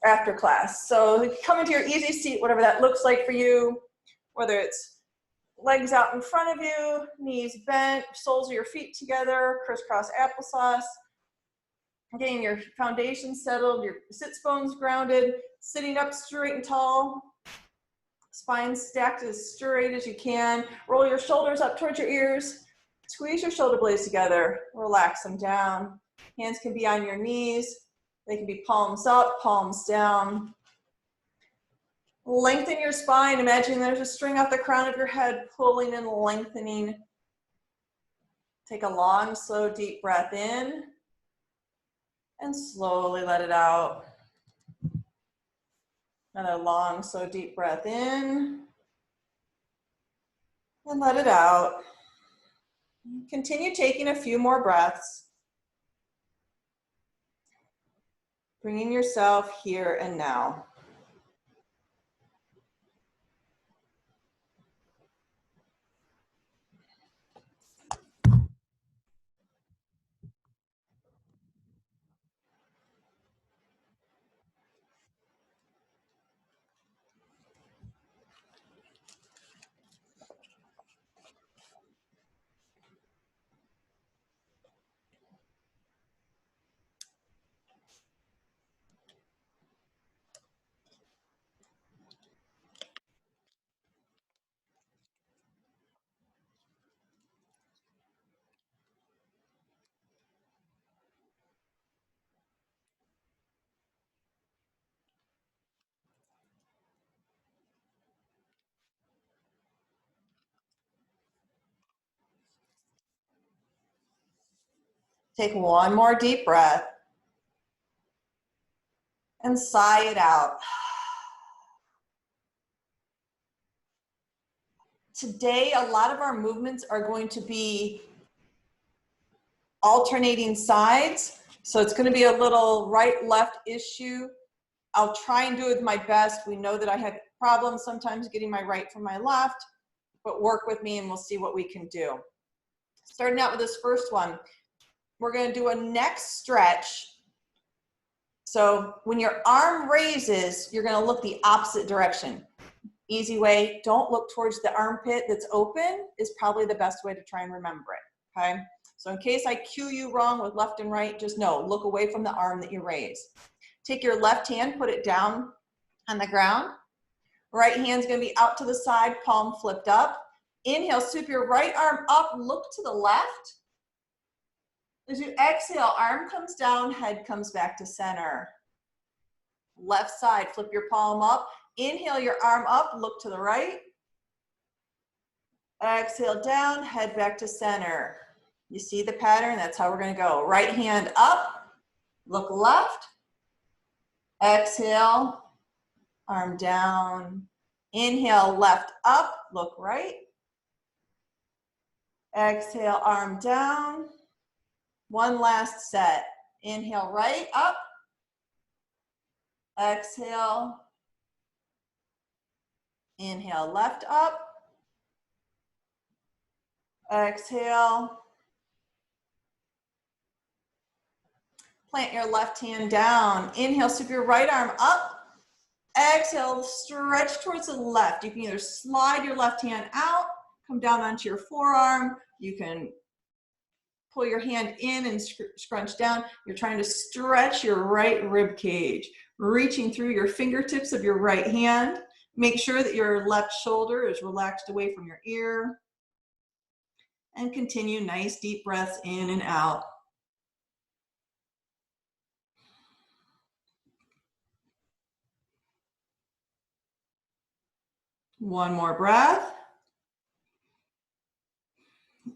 after class. So come into your easy seat, whatever that looks like for you, whether it's legs out in front of you, knees bent, soles of your feet together, crisscross applesauce. Getting your foundation settled, your sits bones grounded, sitting up straight and tall, spine stacked as straight as you can. Roll your shoulders up towards your ears. Squeeze your shoulder blades together. Relax them down. Hands can be on your knees. They can be palms up, palms down. Lengthen your spine. Imagine there's a string off the crown of your head, pulling and lengthening. Take a long, slow, deep breath in. And slowly let it out. Another long, slow, deep breath in. And let it out. Continue taking a few more breaths. Bringing yourself here and now. Take one more deep breath and sigh it out. Today, a lot of our movements are going to be alternating sides. So it's going to be a little right-left issue. I'll try and do it my best. We know that I have problems sometimes getting my right from my left, but work with me and we'll see what we can do. Starting out with this first one, we're going to do a neck stretch. So when your arm raises, you're going to look the opposite direction. Easy way, don't look towards the armpit that's open is probably the best way to try and remember it, okay? So in case I cue you wrong with left and right, just know, look away from the arm that you raise. Take your left hand, put it down on the ground. Right hand's gonna be out to the side, palm flipped up. Inhale, sweep your right arm up, look to the left. As you exhale, arm comes down, head comes back to center. Left side, flip your palm up. Inhale your arm up, look to the right. Exhale down, head back to center. You see the pattern? That's how we're gonna go. Right hand up, look left. Exhale, arm down. Inhale, left up, look right. Exhale, arm down. One last set. Inhale, right up. Exhale. Inhale, left up. Exhale. Plant your left hand down. Inhale, sweep your right arm up. Exhale, stretch towards the left. You can either slide your left hand out, come down onto your forearm. You can pull your hand in and scrunch down. You're trying to stretch your right rib cage, reaching through your fingertips of your right hand. Make sure that your left shoulder is relaxed away from your ear. And continue nice deep breaths in and out. One more breath.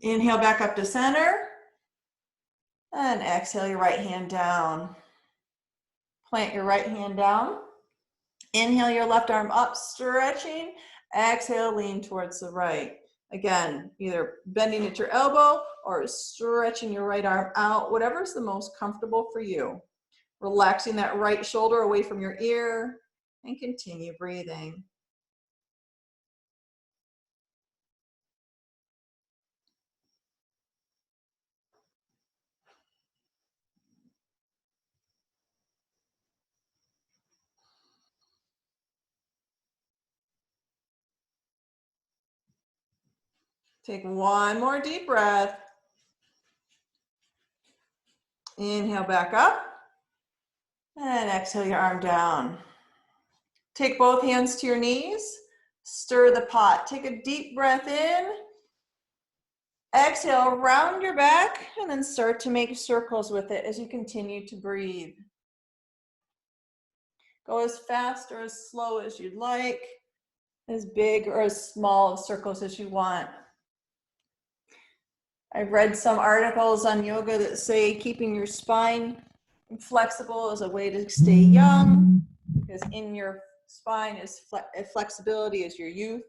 Inhale back up to center. And exhale your right hand down. Plant your right hand down. Inhale your left arm up, stretching. Exhale, lean towards the right. Again, either bending at your elbow or stretching your right arm out, whatever's the most comfortable for you. Relaxing that right shoulder away from your ear and continue breathing. Take one more deep breath. Inhale back up. And exhale your arm down. Take both hands to your knees. Stir the pot. Take a deep breath in. Exhale, round your back, and then start to make circles with it as you continue to breathe. Go as fast or as slow as you'd like, as big or as small of circles as you want. I've read some articles on yoga that say keeping your spine flexible is a way to stay young, because in your spine is flexibility is your youth.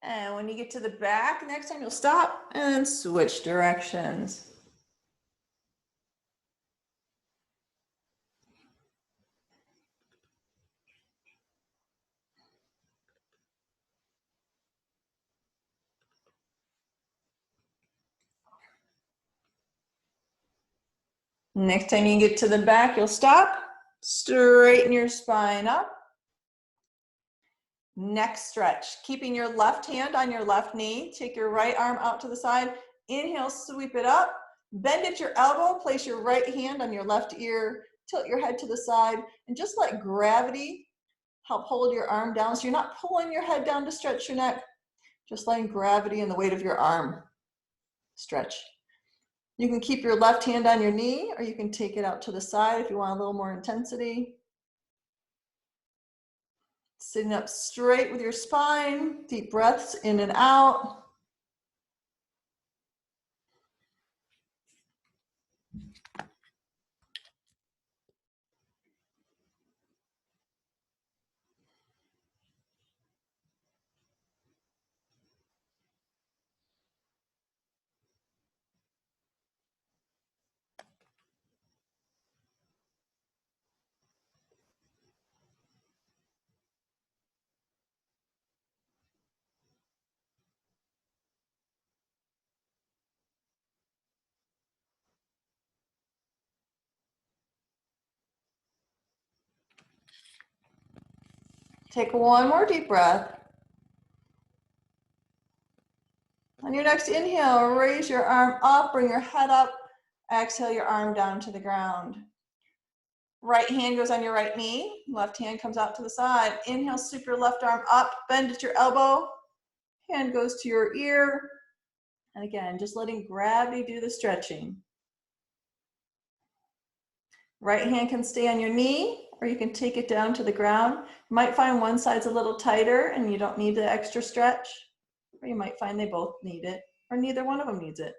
And when you get to the back, next time you'll stop and switch directions. Next time you get to the back, you'll stop, straighten your spine up. Next stretch, keeping your left hand on your left knee, take your right arm out to the side, inhale, sweep it up, bend at your elbow, place your right hand on your left ear, tilt your head to the side, and just let gravity help hold your arm down. So you're not pulling your head down to stretch your neck, just letting gravity and the weight of your arm stretch. You can keep your left hand on your knee, or you can take it out to the side if you want a little more intensity. Sitting up straight with your spine, deep breaths in and out. Take one more deep breath. On your next inhale, raise your arm up, bring your head up, exhale your arm down to the ground. Right hand goes on your right knee, left hand comes out to the side. Inhale, sweep your left arm up, bend at your elbow, hand goes to your ear. And again, just letting gravity do the stretching. Right hand can stay on your knee, or you can take it down to the ground. You might find one side's a little tighter and you don't need the extra stretch, or you might find they both need it, or neither one of them needs it.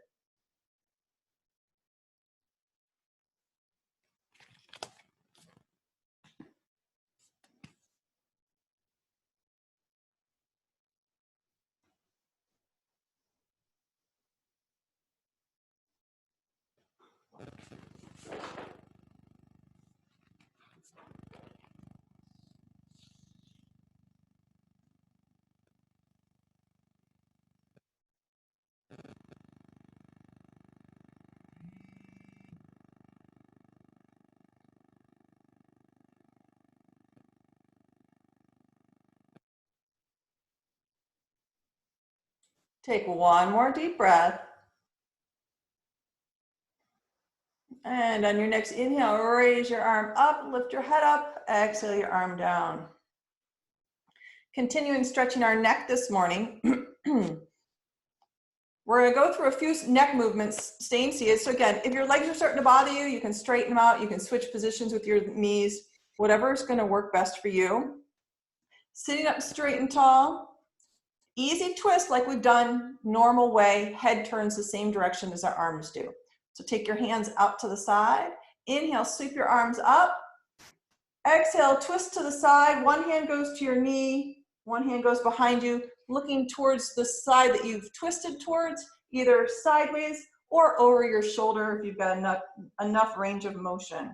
Take one more deep breath. And on your next inhale, raise your arm up, lift your head up, exhale your arm down. Continuing stretching our neck this morning. We're going to go through a few neck movements, staying seated. So again, if your legs are starting to bother you, you can straighten them out. You can switch positions with your knees, whatever is going to work best for you. Sitting up straight and tall. Easy twist like we've done, normal way. Head turns the same direction as our arms do. So take your hands out to the side. Inhale, sweep your arms up. Exhale, twist to the side. One hand goes to your knee. One hand goes behind you, looking towards the side that you've twisted towards, either sideways or over your shoulder if you've got enough range of motion.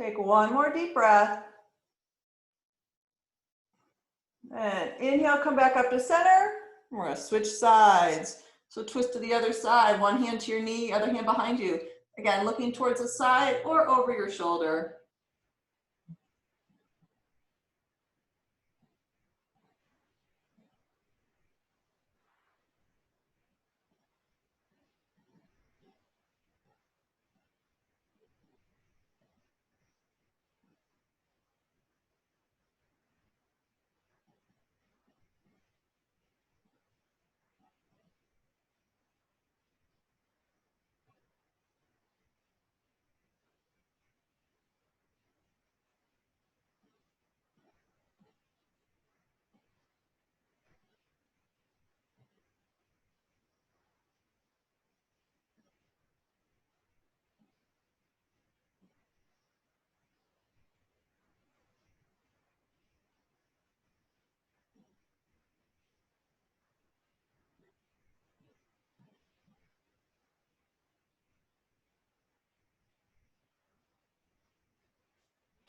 Take one more deep breath. And inhale, come back up to center. We're gonna switch sides. So twist to the other side, one hand to your knee, other hand behind you. Again, looking towards the side or over your shoulder.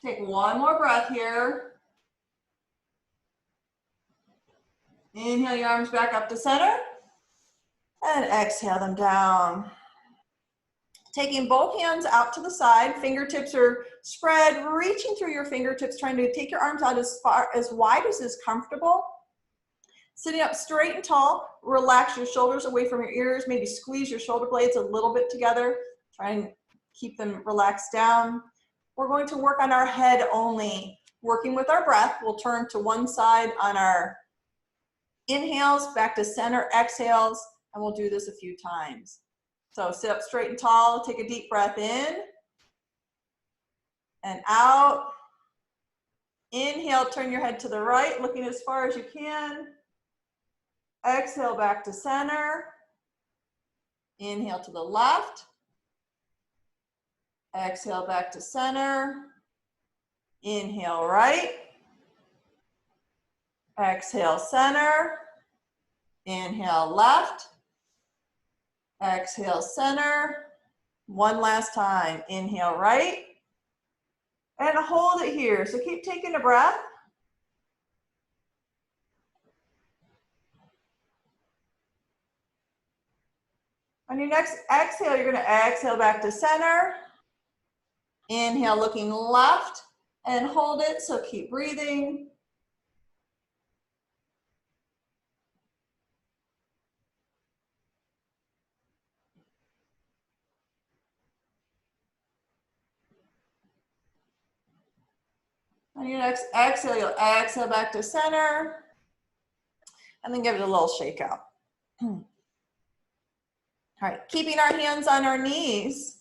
Take one more breath here. Inhale your arms back up to center. And exhale them down. Taking both hands out to the side, fingertips are spread, reaching through your fingertips, trying to take your arms out as wide as is comfortable. Sitting up straight and tall, relax your shoulders away from your ears, maybe squeeze your shoulder blades a little bit together. Try and keep them relaxed down. We're going to work on our head only. Working with our breath, we'll turn to one side on our inhales, back to center exhales, and we'll do this a few times. So sit up straight and tall, take a deep breath in and out. Inhale, turn your head to the right, looking as far as you can. Exhale back to center. Inhale to the left. Exhale back to center. Inhale right. Exhale center. Inhale left. Exhale center. One last time. Inhale right. And hold it here. So keep taking a breath. On your next exhale, you're going to exhale back to center. Inhale, looking left, and hold it. So keep breathing. On your next exhale, you'll exhale back to center, and then give it a little shake out. All right, keeping our hands on our knees.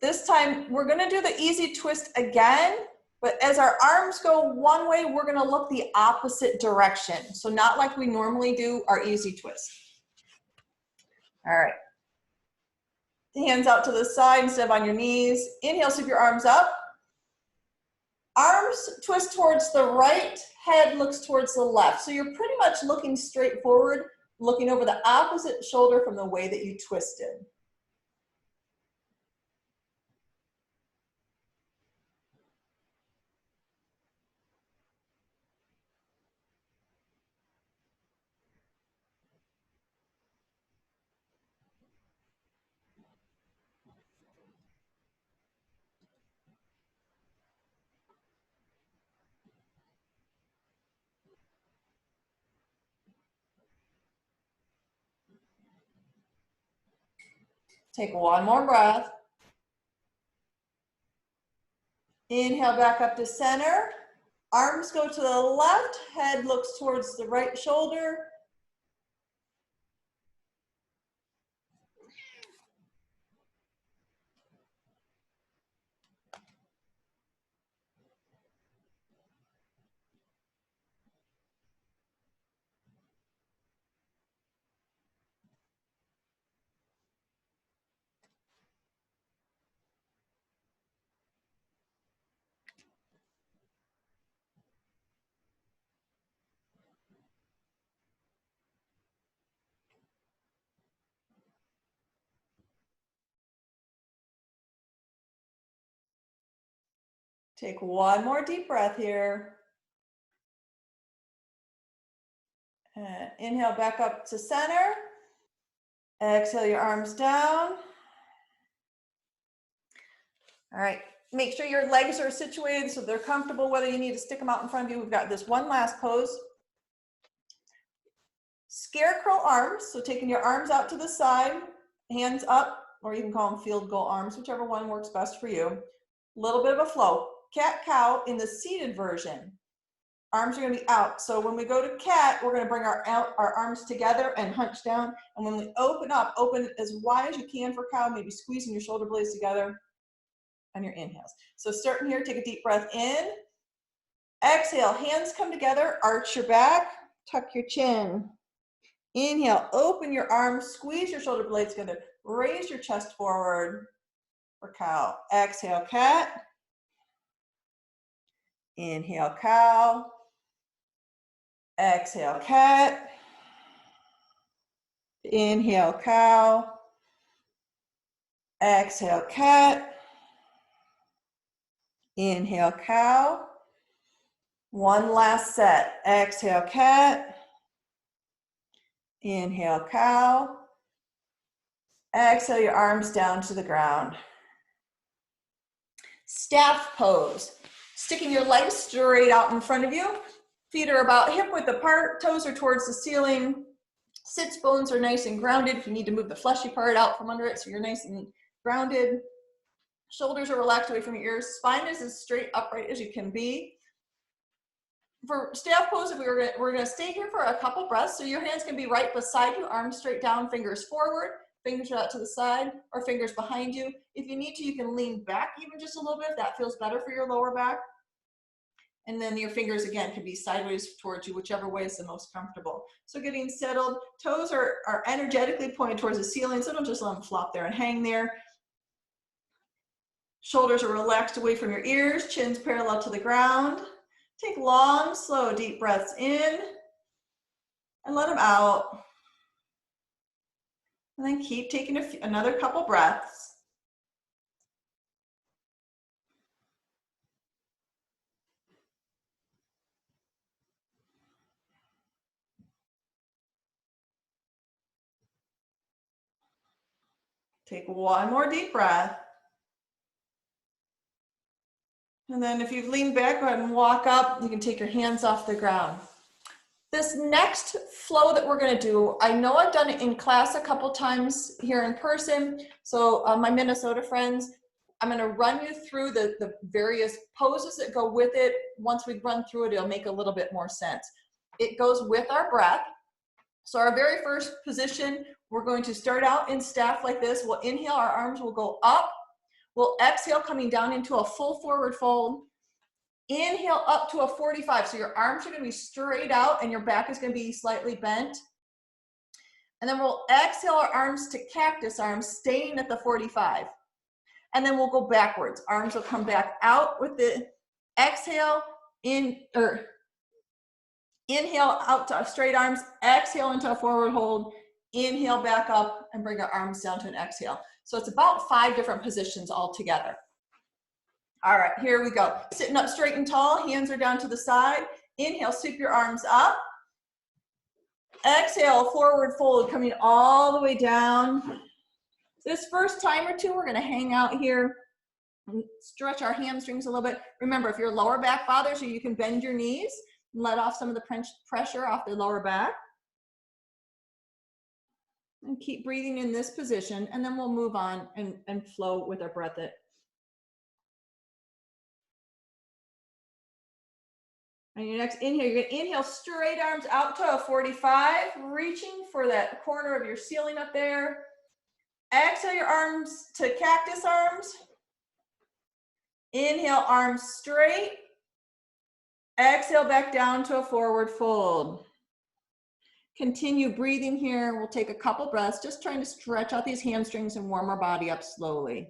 This time, we're gonna do the easy twist again, but as our arms go one way, we're gonna look the opposite direction. So not like we normally do our easy twist. All right. Hands out to the side instead of on your knees. Inhale, sweep your arms up. Arms twist towards the right, head looks towards the left. So you're pretty much looking straight forward, looking over the opposite shoulder from the way that you twisted. Take one more breath. Inhale back up to center. Arms go to the left, head looks towards the right shoulder. Take one more deep breath here. And inhale back up to center. Exhale your arms down. All right, make sure your legs are situated so they're comfortable, whether you need to stick them out in front of you. We've got this one last pose. Scarecrow arms, so taking your arms out to the side, hands up, or you can call them field goal arms, whichever one works best for you. A little bit of a flow. Cat-cow in the seated version. Arms are going to be out. So when we go to cat, we're going to bring our arms together and hunch down. And when we open up, open as wide as you can for cow, maybe squeezing your shoulder blades together on your inhales. So starting here, take a deep breath in. Exhale, hands come together, arch your back, tuck your chin. Inhale, open your arms, squeeze your shoulder blades together, raise your chest forward for cow. Exhale, cat. Inhale, cow. Exhale, cat. Inhale, cow. Exhale, cat. Inhale, cow. One last set. Exhale, cat. Inhale, cow. Exhale your arms down to the ground. Staff pose. Sticking your legs straight out in front of you. Feet are about hip width apart, toes are towards the ceiling. Sits bones are nice and grounded. If you need to move the fleshy part out from under it so you're nice and grounded. Shoulders are relaxed away from your ears. Spine is as straight upright as you can be. For staff pose, we're gonna stay here for a couple breaths. So your hands can be right beside you, arms straight down, fingers forward, fingers out to the side, or fingers behind you. If you need to, you can lean back even just a little bit if that feels better for your lower back. And then your fingers, again, can be sideways towards you, whichever way is the most comfortable. So getting settled, toes are energetically pointed towards the ceiling, so don't just let them flop there and hang there. Shoulders are relaxed away from your ears, chins parallel to the ground. Take long, slow, deep breaths in, and let them out. And then keep taking another couple breaths. Take one more deep breath. And then if you've leaned back, go ahead and walk up. You can take your hands off the ground. This next flow that we're going to do, I know I've done it in class a couple times here in person. So my Minnesota friends, I'm going to run you through the various poses that go with it. Once we run through it, it'll make a little bit more sense. It goes with our breath. So our very first position, we're going to start out in staff like this. We'll inhale, our arms will go up. We'll exhale, coming down into a full forward fold. Inhale up to a 45. So your arms are going to be straight out and your back is going to be slightly bent. And then we'll exhale our arms to cactus arms, staying at the 45. And then we'll go backwards. Arms will come back out with the exhale, inhale out to straight arms, exhale into a forward hold, inhale back up and bring our arms down to an exhale. So it's about 5 different positions all together. All right, here we go. Sitting up straight and tall, hands are down to the side. Inhale, sweep your arms up. Exhale, forward fold, coming all the way down. This first time or two, we're gonna hang out here and stretch our hamstrings a little bit. Remember, if your lower back bothers you, you can bend your knees and let off some of the pressure off the lower back. And keep breathing in this position, and then we'll move on and flow with our breath. And your next inhale, you're gonna inhale straight arms out to a 45, reaching for that corner of your ceiling up there. Exhale your arms to cactus arms. Inhale, arms straight. Exhale back down to a forward fold. Continue breathing here. We'll take a couple breaths, just trying to stretch out these hamstrings and warm our body up slowly.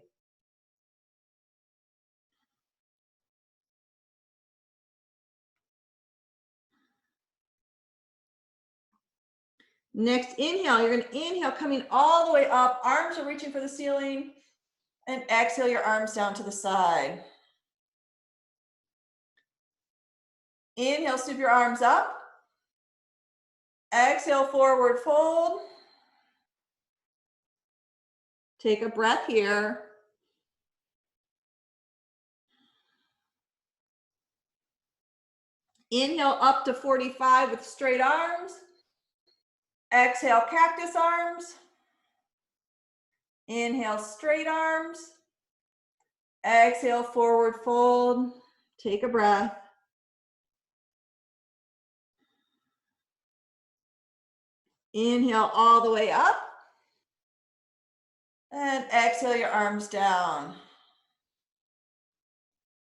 Next inhale, you're going to inhale coming all the way up, arms are reaching for the ceiling, and exhale your arms down to the side. Inhale, sweep your arms up. Exhale, forward fold. Take a breath here. Inhale up to 45 with straight arms. Exhale, cactus arms. Inhale, straight arms. Exhale, forward fold. Take a breath. Inhale all the way up. And exhale your arms down.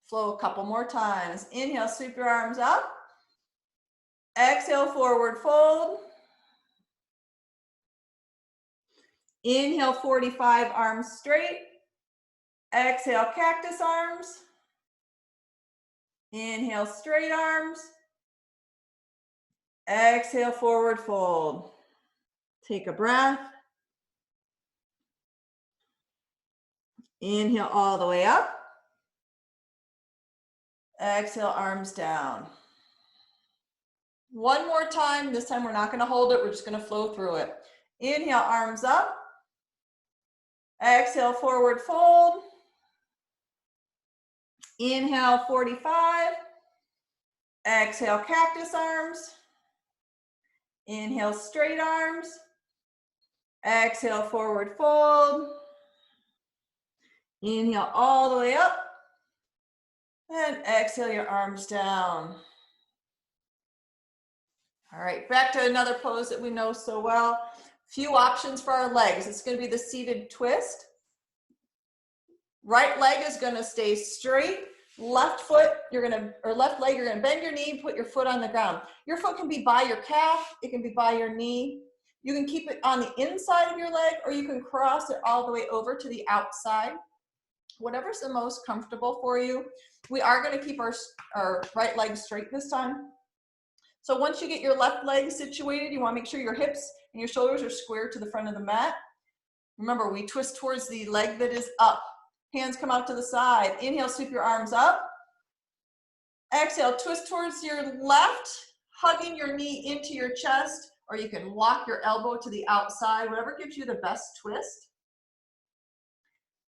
Flow a couple more times. Inhale, sweep your arms up. Exhale, forward fold. Inhale, 45, arms straight. Exhale, cactus arms. Inhale, straight arms. Exhale, forward fold. Take a breath. Inhale all the way up. Exhale, arms down. One more time. This time we're not going to hold it. We're just going to flow through it. Inhale, arms up. Exhale, forward fold. Inhale, 45. Exhale, cactus arms. Inhale, straight arms. Exhale, forward fold. Inhale all the way up. And exhale your arms down. All right, back to another pose that we know so well. Few options for our legs. It's going to be the seated twist. Right leg is going to stay straight. Left foot, left leg, you're going to bend your knee, put your foot on the ground. Your foot can be by your calf. It can be by your knee. You can keep it on the inside of your leg, or you can cross it all the way over to the outside. Whatever's the most comfortable for you. We are going to keep our right leg straight this time. So once you get your left leg situated, you want to make sure your hips and your shoulders are square to the front of the mat. Remember, we twist towards the leg that is up. Hands come out to the side. Inhale, sweep your arms up. Exhale, twist towards your left, hugging your knee into your chest, or you can lock your elbow to the outside, whatever gives you the best twist.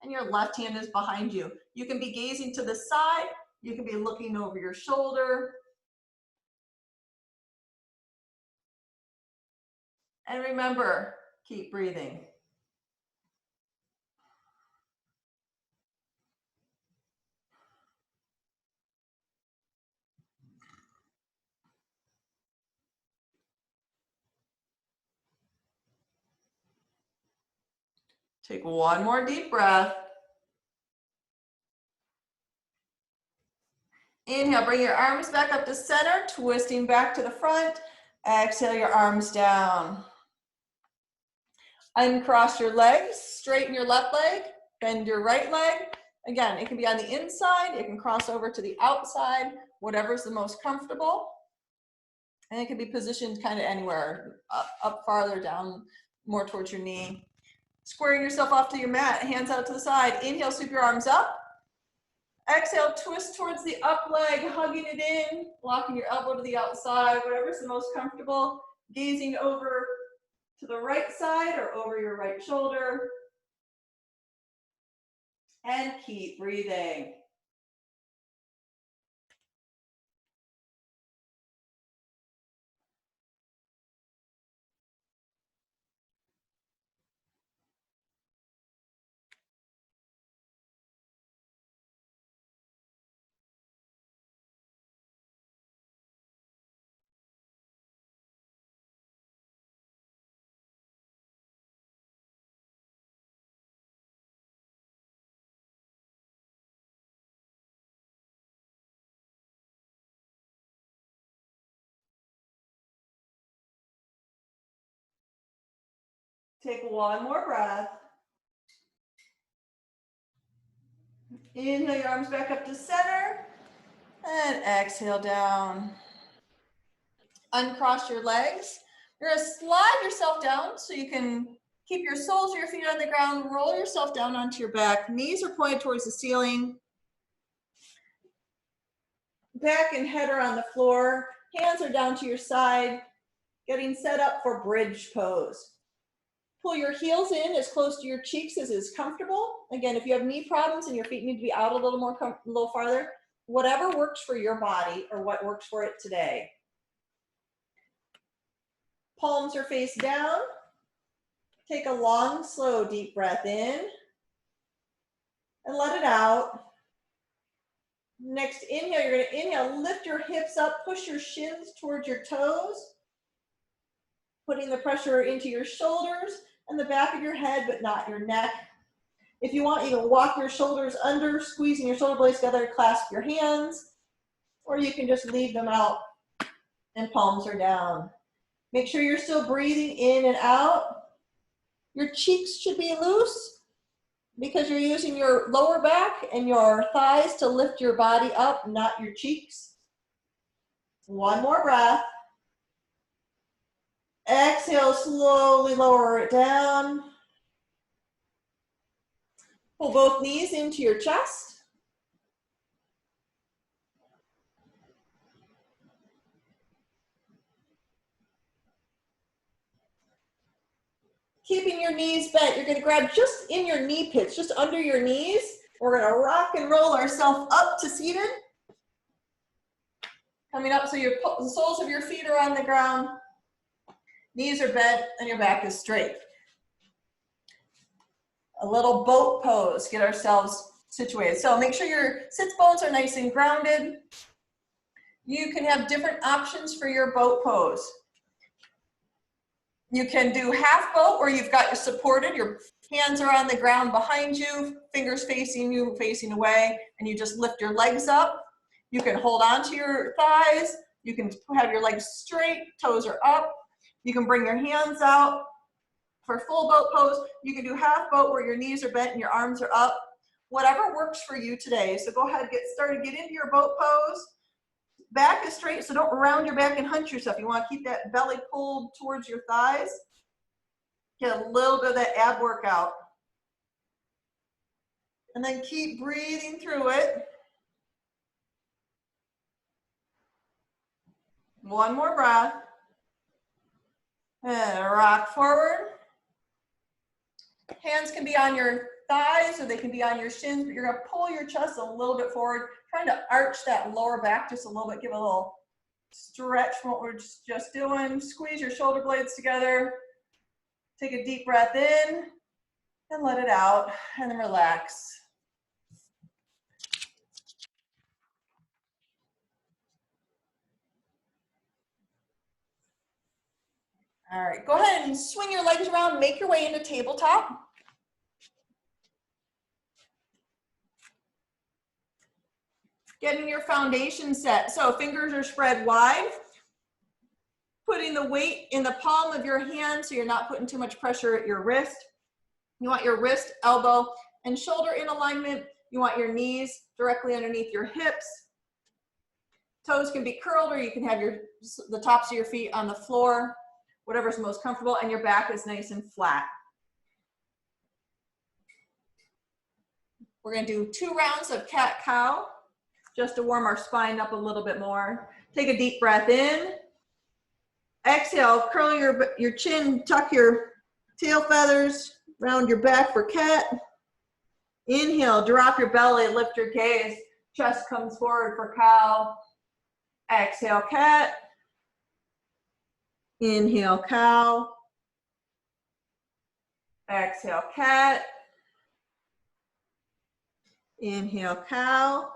And your left hand is behind you. You can be gazing to the side. You can be looking over your shoulder. And remember, keep breathing. Take one more deep breath. Inhale, bring your arms back up to center, twisting back to the front. Exhale your arms down. Uncross your legs, straighten your left leg, bend your right leg. Again, it can be on the inside, it can cross over to the outside, whatever's the most comfortable. And it can be positioned kind of anywhere, up farther, down more towards your knee. Squaring yourself off to your mat, hands out to the side. Inhale, sweep your arms up. Exhale, twist towards the up leg, hugging it in, locking your elbow to the outside, whatever's the most comfortable. Gazing over to the right side or over your right shoulder. And keep breathing. Take one more breath. Inhale your arms back up to center. And exhale down. Uncross your legs. You're going to slide yourself down so you can keep your soles of your feet on the ground. Roll yourself down onto your back. Knees are pointed towards the ceiling. Back and head are on the floor. Hands are down to your side, getting set up for bridge pose. Pull your heels in as close to your cheeks as is comfortable. Again, if you have knee problems and your feet need to be out a little farther, whatever works for your body or what works for it today. Palms are face down. Take a long, slow, deep breath in and let it out. Next inhale, you're going to inhale, lift your hips up, push your shins towards your toes, putting the pressure into your shoulders and the back of your head, but not your neck. If you want, you can walk your shoulders under, squeezing your shoulder blades together, clasp your hands, or you can just leave them out and palms are down. Make sure you're still breathing in and out. Your cheeks should be loose because you're using your lower back and your thighs to lift your body up, not your cheeks. One more breath. Exhale, slowly lower it down. Pull both knees into your chest. Keeping your knees bent, you're going to grab just in your knee pits, just under your knees. We're going to rock and roll ourselves up to seated. Coming up so the soles of your feet are on the ground. Knees are bent and your back is straight. A little boat pose, get ourselves situated. So make sure your sits bones are nice and grounded. You can have different options for your boat pose. You can do half boat where you've got you supported, your hands are on the ground behind you, fingers facing you, facing away, and you just lift your legs up. You can hold on to your thighs. You can have your legs straight, toes are up. You can bring your hands out for full boat pose. You can do half boat where your knees are bent and your arms are up. Whatever works for you today. So go ahead, get started, get into your boat pose. Back is straight, so don't round your back and hunch yourself. You want to keep that belly pulled towards your thighs. Get a little bit of that ab workout. And then keep breathing through it. One more breath. And rock forward. Hands can be on your thighs or they can be on your shins, but you're going to pull your chest a little bit forward, trying to arch that lower back just a little bit, give a little stretch from what we're just doing. Squeeze your shoulder blades together. Take a deep breath in and let it out, and then relax. All right, go ahead and swing your legs around, make your way into tabletop. Getting your foundation set. So fingers are spread wide. Putting the weight in the palm of your hand so you're not putting too much pressure at your wrist. You want your wrist, elbow, and shoulder in alignment. You want your knees directly underneath your hips. Toes can be curled or you can have the tops of your feet on the floor, whatever's most comfortable, and your back is nice and flat. We're going to do 2 rounds of cat-cow just to warm our spine up a little bit more. Take a deep breath in. Exhale, curl your chin, tuck your tail feathers, round your back for cat. Inhale, drop your belly, lift your gaze, chest comes forward for cow. Exhale, cat. Inhale, cow. Exhale, cat. Inhale, cow.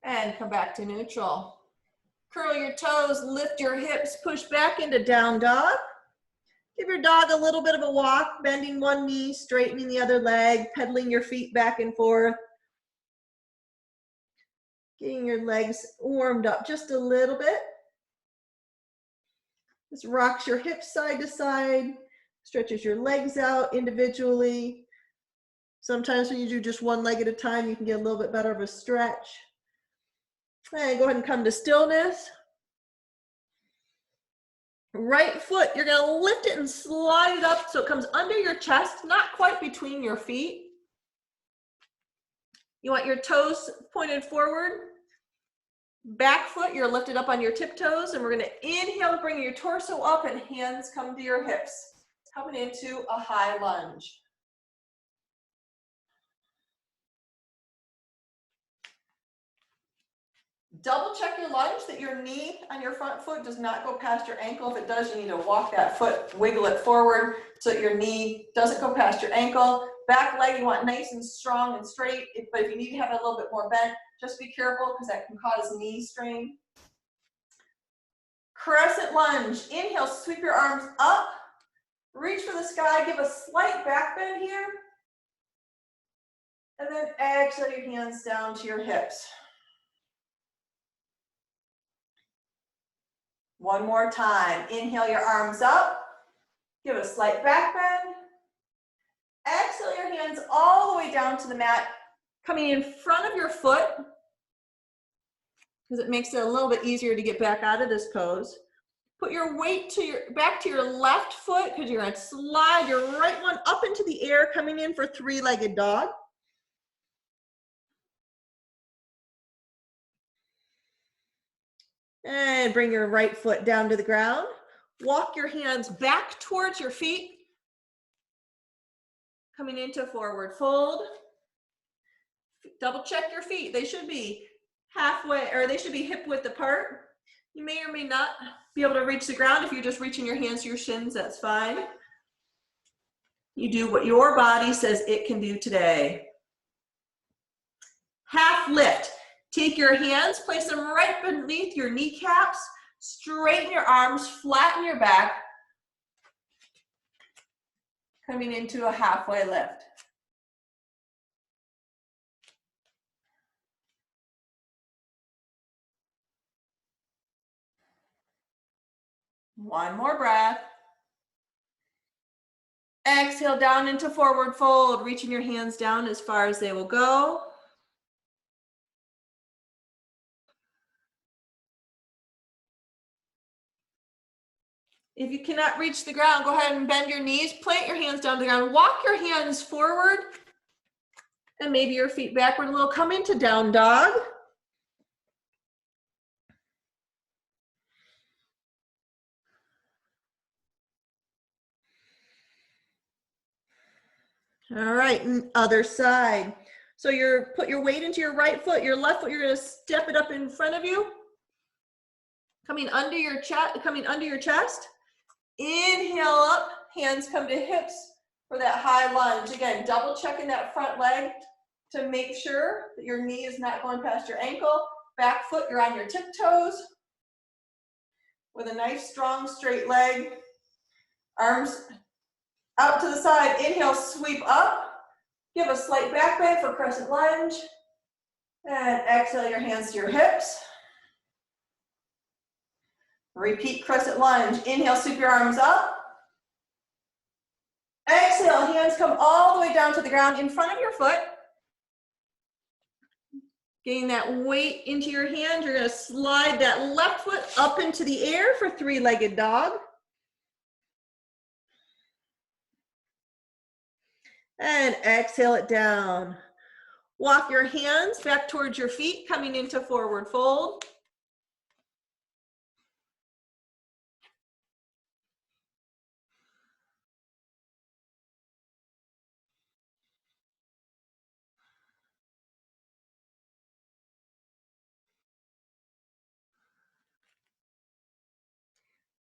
And come back to neutral. Curl your toes, lift your hips, push back into down dog. Give your dog a little bit of a walk, bending one knee, straightening the other leg, pedaling your feet back and forth. Getting your legs warmed up just a little bit. This rocks your hips side to side, stretches your legs out individually. Sometimes when you do just one leg at a time, you can get a little bit better of a stretch. And go ahead and come to stillness. Right foot, you're going to lift it and slide it up so it comes under your chest, not quite between your feet. You want your toes pointed forward. Back foot, you're lifted up on your tiptoes, and we're gonna inhale to bring your torso up and hands come to your hips. Coming into a high lunge. Double check your lunge that your knee on your front foot does not go past your ankle. If it does, you need to walk that foot, wiggle it forward so that your knee doesn't go past your ankle. Back leg, you want nice and strong and straight, but if you need to have it a little bit more bent, just be careful because that can cause knee strain. Crescent lunge. Inhale, sweep your arms up, reach for the sky, give a slight back bend here, and then exhale your hands down to your hips. One more time. Inhale your arms up, give a slight back bend. Exhale your hands all the way down to the mat, coming in front of your foot, because it makes it a little bit easier to get back out of this pose. Put your weight back to your left foot, because you're going to slide your right one up into the air, coming in for three-legged dog. And bring your right foot down to the ground. Walk your hands back towards your feet, coming into forward fold. Double check your feet. They should be halfway, or they should be hip width apart. You may or may not be able to reach the ground. If you're just reaching your hands to your shins, that's fine. You do what your body says it can do today. Half lift. Take your hands, place them right beneath your kneecaps, straighten your arms, flatten your back, coming into a halfway lift. One more breath. Exhale down into forward fold, reaching your hands down as far as they will go. If you cannot reach the ground, go ahead and bend your knees, plant your hands down to the ground, walk your hands forward, and maybe your feet backward a little. Come into down dog. All right, and other side. So put your weight into your right foot, your left foot, you're gonna step it up in front of you. Coming under your chest. Inhale up, hands come to hips for that high lunge. Again, double checking that front leg to make sure that your knee is not going past your ankle. Back foot, you're on your tiptoes with a nice, strong, straight leg. Arms out to the side. Inhale, sweep up. Give a slight back bend for crescent lunge. And exhale your hands to your hips. Repeat crescent lunge. Inhale, sweep your arms up. Exhale, hands come all the way down to the ground in front of your foot. Getting that weight into your hand, you're going to slide that left foot up into the air for three-legged dog. And exhale it down. Walk your hands back towards your feet, coming into forward fold.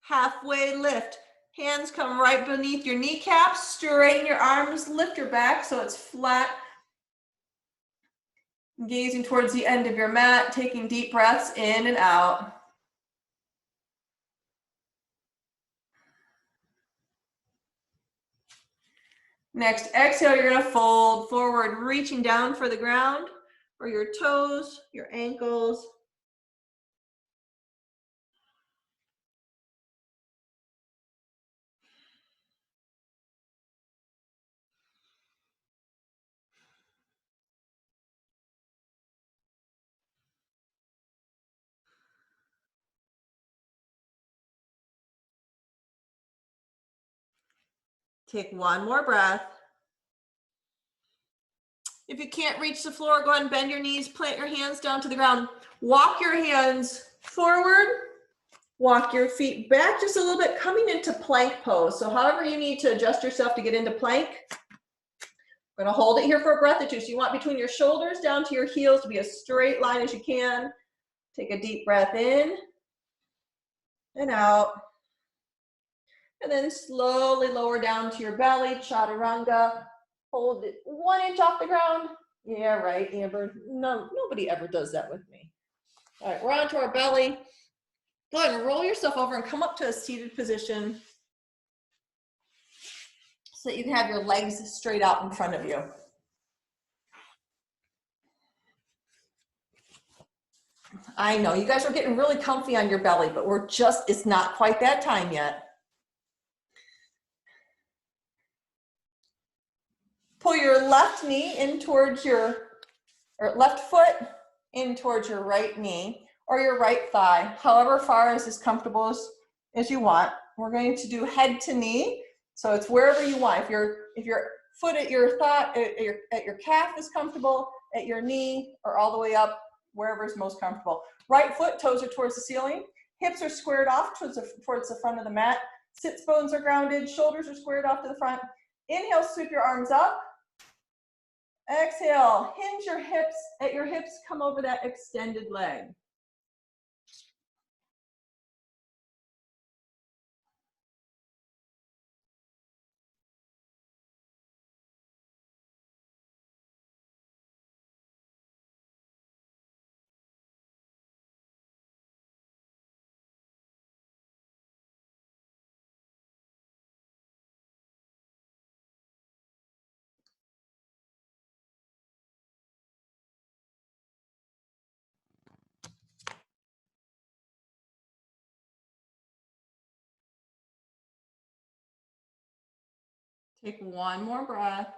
Halfway lift. Hands come right beneath your kneecaps. Straighten your arms, lift your back so it's flat. Gazing towards the end of your mat, taking deep breaths in and out. Next, exhale, you're gonna fold forward, reaching down for the ground, or your toes, your ankles. Take one more breath. If you can't reach the floor, go ahead and bend your knees, plant your hands down to the ground. Walk your hands forward, walk your feet back just a little bit, coming into plank pose. So however you need to adjust yourself to get into plank. We're gonna hold it here for a breath or two. So you want between your shoulders down to your heels to be as straight line as you can. Take a deep breath in and out. And then slowly lower down to your belly, chaturanga. Hold it 1 inch off the ground. Yeah, right, Amber. No, nobody ever does that with me. All right, we're onto our belly. Go ahead and roll yourself over and come up to a seated position so that you can have your legs straight out in front of you. I know, you guys are getting really comfy on your belly, but it's not quite that time yet. Pull your left knee in towards or left foot in towards your right knee or your right thigh, however far is as comfortable as you want. We're going to do head to knee. So it's wherever you want. If your foot at your thigh, at your calf is comfortable, at your knee, or all the way up, wherever is most comfortable. Right foot, toes are towards the ceiling. Hips are squared off towards the front of the mat. Sits bones are grounded. Shoulders are squared off to the front. Inhale, sweep your arms up. Exhale, hinge your hips. At your hips, come over that extended leg. Take one more breath.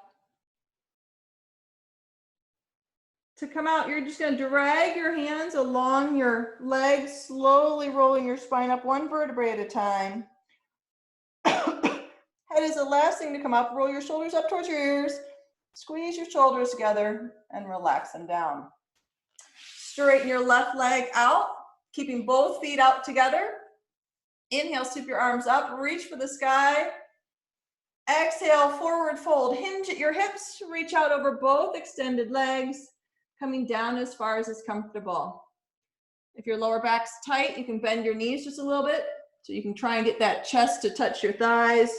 To come out, you're just going to drag your hands along your legs, slowly rolling your spine up one vertebrae at a time. Head is the last thing to come up. Roll your shoulders up towards your ears. Squeeze your shoulders together and relax them down. Straighten your left leg out, keeping both feet out together. Inhale, sweep your arms up, reach for the sky. Exhale, forward fold. Hinge at your hips, reach out over both extended legs, coming down as far as is comfortable. If your lower back's tight, you can bend your knees just a little bit, so you can try and get that chest to touch your thighs.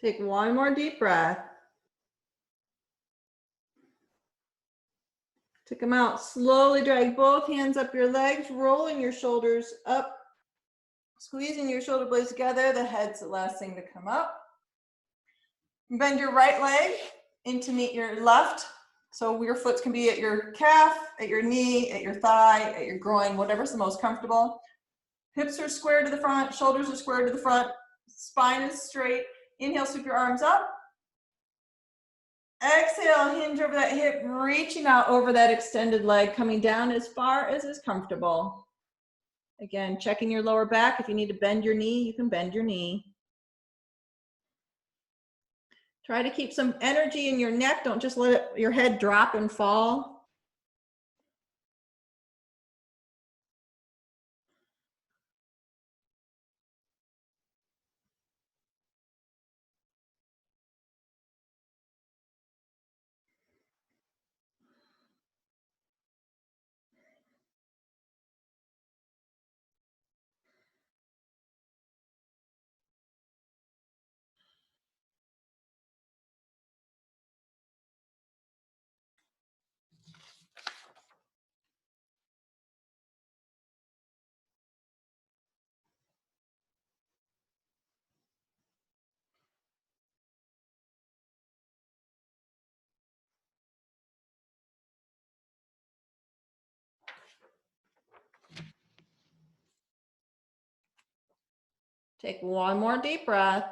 Take one more deep breath. To come out, slowly drag both hands up your legs, rolling your shoulders up, squeezing your shoulder blades together. The head's the last thing to come up. Bend your right leg in to meet your left. So your foot can be at your calf, at your knee, at your thigh, at your groin, whatever's the most comfortable. Hips are square to the front, shoulders are square to the front, spine is straight. Inhale, sweep your arms up. Exhale, hinge over that hip, reaching out over that extended leg, coming down as far as is comfortable. Again, checking your lower back. If you need to bend your knee, you can bend your knee. Try to keep some energy in your neck. Don't just let your head drop and fall. Take one more deep breath.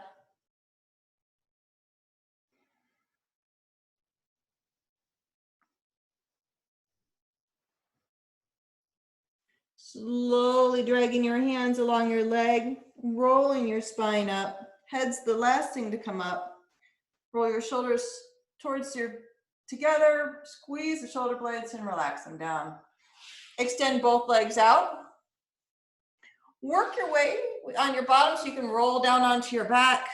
Slowly dragging your hands along your leg, rolling your spine up. Head's the last thing to come up. Roll your shoulders towards your together, squeeze the shoulder blades and relax them down. Extend both legs out. Work your way on your bottom so you can roll down onto your back.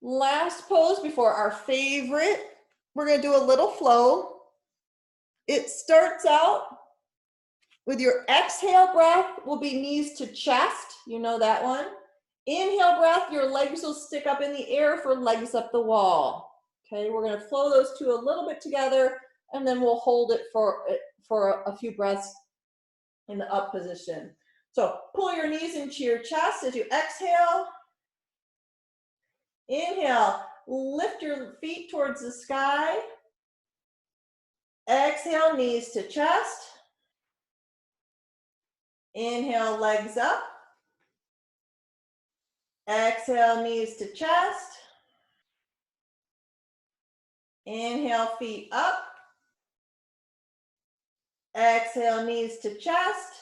Last pose before our favorite. We're going to do a little flow. It starts out with your exhale breath will be knees to chest. You know that one. Inhale breath, your legs will stick up in the air for legs up the wall. Okay, we're going to flow those two a little bit together, and then we'll hold it for a few breaths in the up position. So pull your knees into your chest as you exhale. Inhale, lift your feet towards the sky. Exhale, knees to chest. Inhale, legs up. Exhale, knees to chest. Inhale, feet up. Exhale, knees to chest.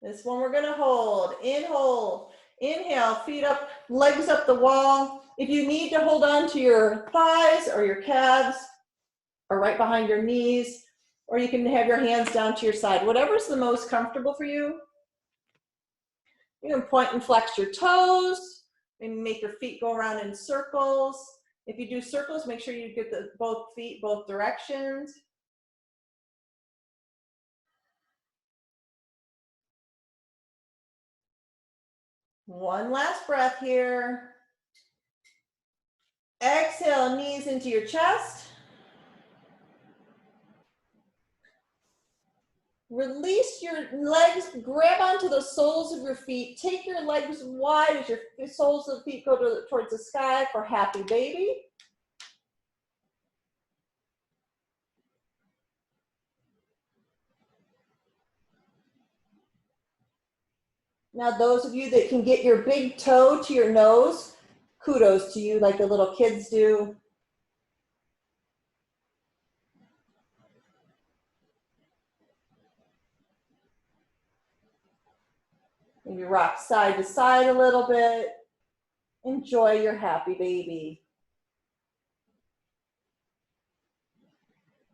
This one we're gonna hold. Inhale, feet up, legs up the wall. If you need to hold on to your thighs or your calves or right behind your knees, or you can have your hands down to your side, whatever's the most comfortable for you. You can point and flex your toes, maybe make your feet go around in circles. If you do circles, make sure you get both feet both directions. One last breath here. Exhale, knees into your chest. Release your legs, grab onto the soles of your feet. Take your legs wide as your soles of the feet go towards the sky for happy baby. Now those of you that can get your big toe to your nose, kudos to you, like the little kids do. Maybe rock side to side a little bit. Enjoy your happy baby.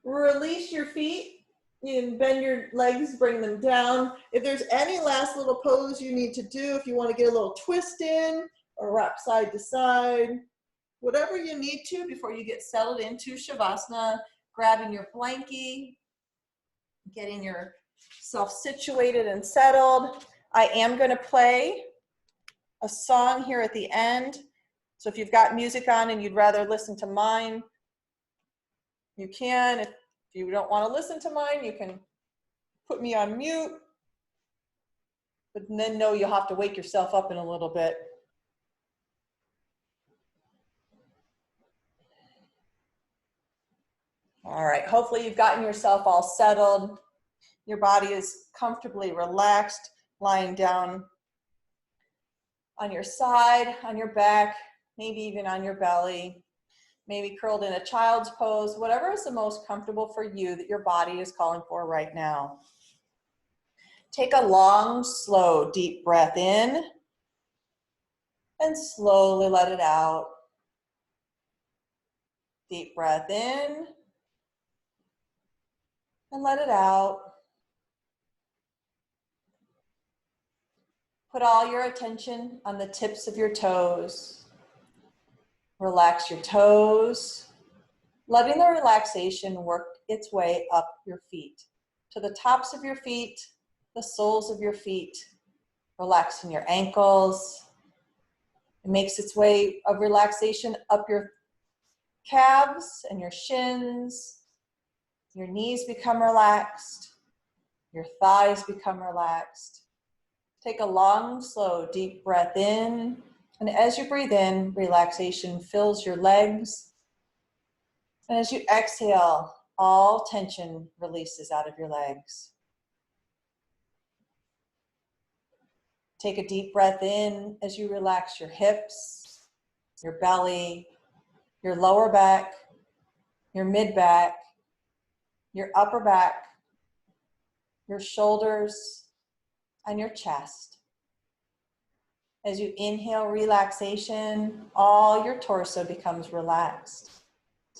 Release your feet. You can bend your legs, bring them down. If there's any last little pose you need to do, if you want to get a little twist in or rock side to side, whatever you need to before you get settled into Shavasana, grabbing your blankie, getting yourself situated and settled. I am going to play a song here at the end. So if you've got music on and you'd rather listen to mine, you can. If you don't want to listen to mine, you can put me on mute. But then know you'll have to wake yourself up in a little bit. All right, hopefully you've gotten yourself all settled. Your body is comfortably relaxed, lying down on your side, on your back, maybe even on your belly, maybe curled in a child's pose, whatever is the most comfortable for you that your body is calling for right now. Take a long, slow, deep breath in and slowly let it out. Deep breath in and let it out. Put all your attention on the tips of your toes. Relax your toes, letting the relaxation work its way up your feet, to the tops of your feet, the soles of your feet, relaxing your ankles. It makes its way of relaxation up your calves and your shins. Your knees become relaxed. Your thighs become relaxed. Take a long, slow, deep breath in. And as you breathe in, relaxation fills your legs. And as you exhale, all tension releases out of your legs. Take a deep breath in as you relax your hips, your belly, your lower back, your mid back, your upper back, your shoulders, and your chest. As you inhale relaxation, all your torso becomes relaxed.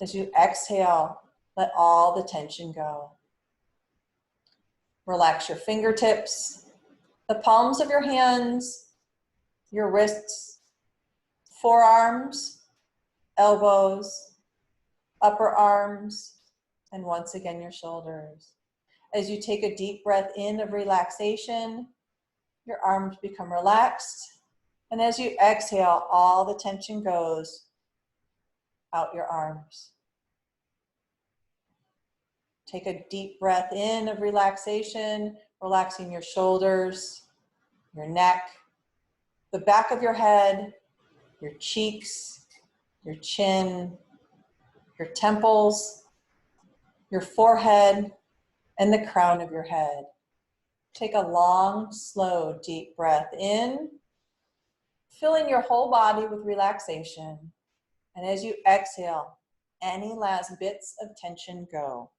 As you exhale, let all the tension go. Relax your fingertips, the palms of your hands, your wrists, forearms, elbows, upper arms, and once again your shoulders. As you take a deep breath in of relaxation, your arms become relaxed. And as you exhale, all the tension goes out your arms. Take a deep breath in of relaxation, relaxing your shoulders, your neck, the back of your head, your cheeks, your chin, your temples, your forehead, and the crown of your head. Take a long, slow, deep breath in, filling your whole body with relaxation. And as you exhale, any last bits of tension go.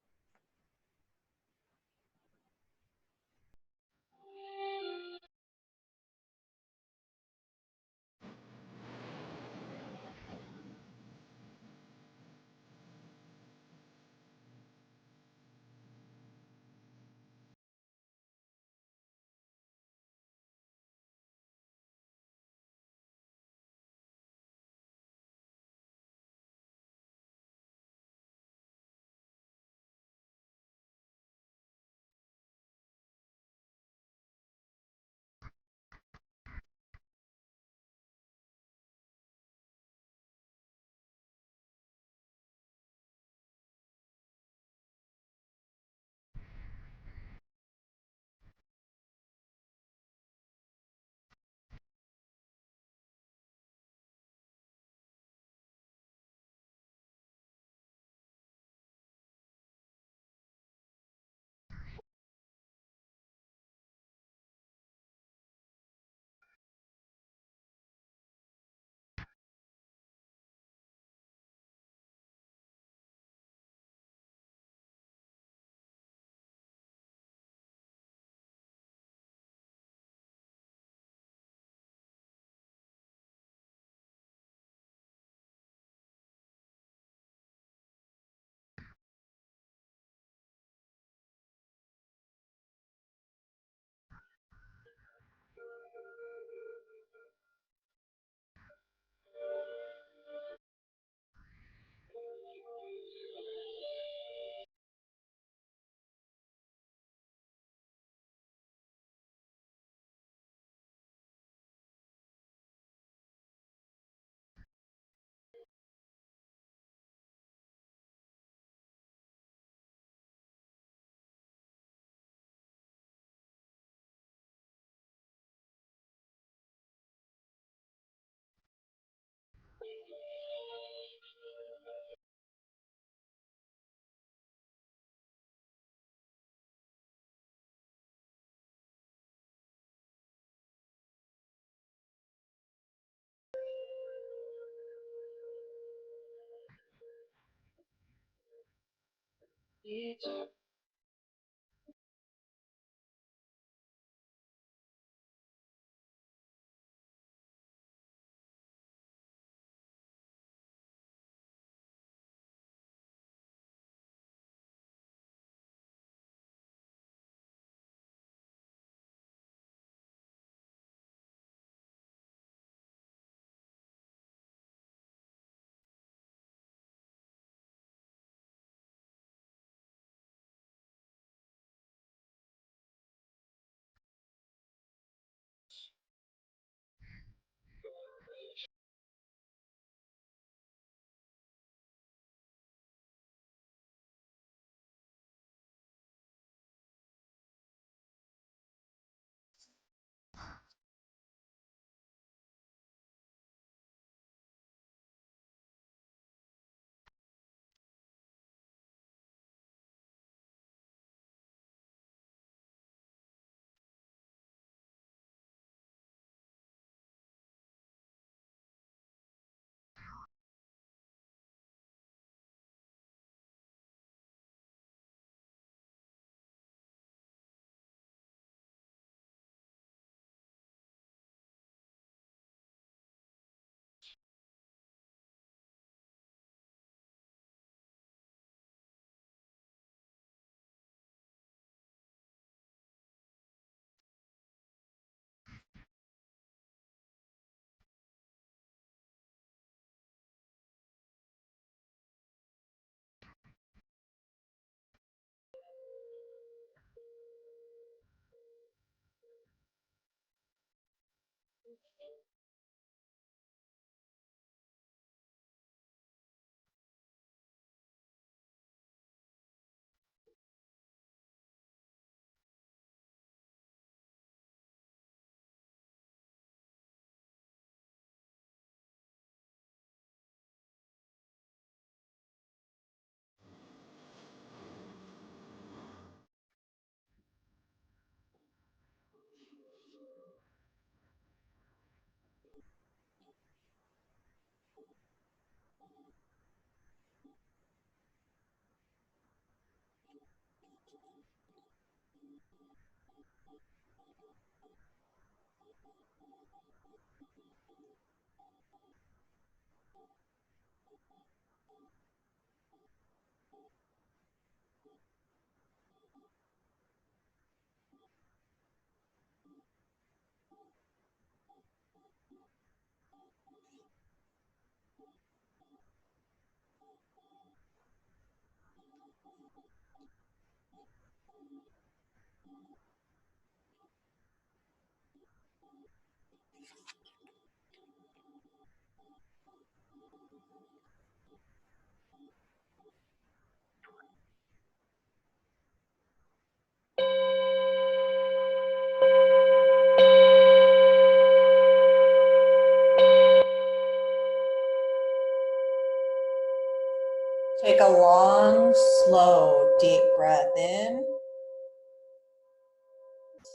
Take a long, slow, deep breath in.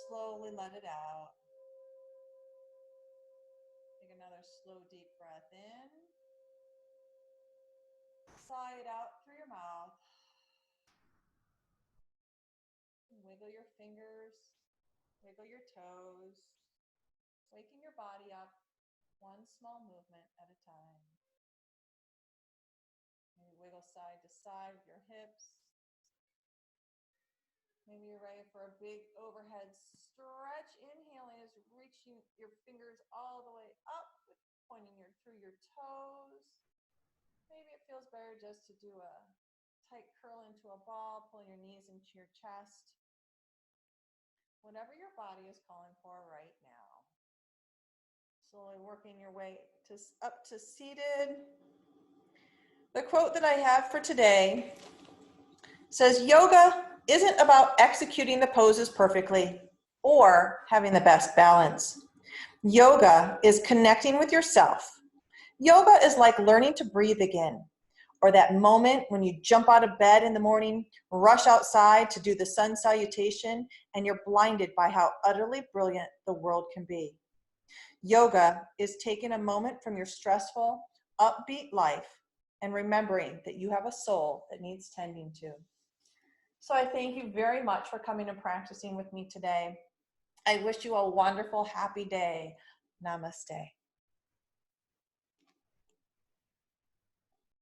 Slowly let it out. Take another slow, deep breath in. Sigh it out through your mouth. Wiggle your fingers, wiggle your toes, waking your body up one small movement at a time. Maybe wiggle side to side with your hips. Maybe you're ready for a big overhead stretch. Inhaling is reaching your fingers all the way up, pointing through your toes. Maybe it feels better just to do a tight curl into a ball, pulling your knees into your chest. Whatever your body is calling for right now. Slowly working your way up to seated. The quote that I have for today says, yoga isn't about executing the poses perfectly or having the best balance. Yoga is connecting with yourself. Yoga is like learning to breathe again, or that moment when you jump out of bed in the morning, rush outside to do the sun salutation, and you're blinded by how utterly brilliant the world can be. Yoga is taking a moment from your stressful, upbeat life and remembering that you have a soul that needs tending to. So I thank you very much for coming and practicing with me today. I wish you a wonderful, happy day. Namaste.